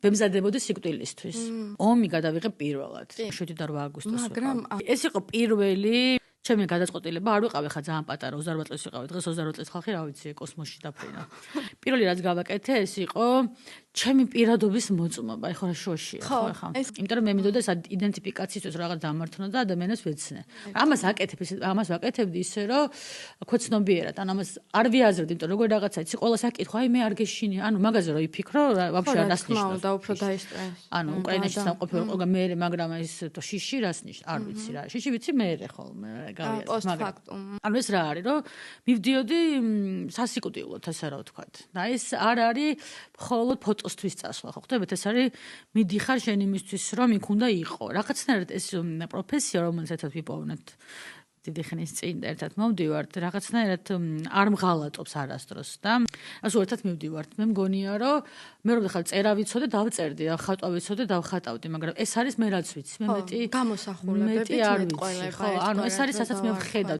ვემზადებოდი სიკვდილისთვის. ომი გადავიღე პირველად 7 აგვისტოს. მაგრამ ეს იყო პირველი ჩემი გადაწყვეტილება, არ ვიყავი ხა ძალიან პატარა, 28 წლის ვიყავი, დღეს 28 წლის ხალხი რა ვიცი, კოსმოსში დაფრინა. პირველი რაც გავაკეთე, ეს იყო ჩემი პირადობის მოწმობა, ეხლა რა შოშია, ხო. იმიტომ რომ მე მინდოდა ეს იდენტიფიკაციისთვის რაღაც დამართნა და ადამიანებს ვეცნე. ამას ვაკეთებდი ისე, რომ ქვეცნობიერად, ანუ ამას არ ვიაზრებდი, იმიტომ რომ როგორ რაღაცა იცი, ყველას აკითხვა, აი მე არ გეშინი, ანუ მაგაზე რო იფიქრო, ვაფშე არას ნიშნავს. და უფრო დაისტრეს. ანუ უკრაინაში სამყოფელი იყო მე, მაგრამ ეს შიში რას ნიშნავს? არ ვიცი რა. შიში ვიცი მე ხოლმე გავიაზრე, მაგრამ ანუ ეს რა არის, რომ მივდიოდი სასიკვდილოდ, ასე რა ვთქვათ. და ეს არ არის მხოლოდ ფოტოსთვის წასვლა, ხო ხდებით? ეს არის მიდიხარ შენ იმისთვის, რომ იქ უნდა იყო. რაღაცნაირად ეს პროფესია, რომელსაც ვიპოვნეთ დიდი ხნის წინ ერთად მოვდივართ, რაღაცნაირად არ მღალატობს არასდროს და ასე ერთად მივდივართ. მე მგონია, რომ მე რომ ხალ წერა ვიცოდე, დავწერდი, ხატვა ვიცოდე, დავხატავდი, მაგრამ ეს არის მე რაც ვიცი. მე მეტი გამოსახულებებით მეტი არ ვიცი. ხო, ანუ ეს არის, რასაც მე ვხედავ.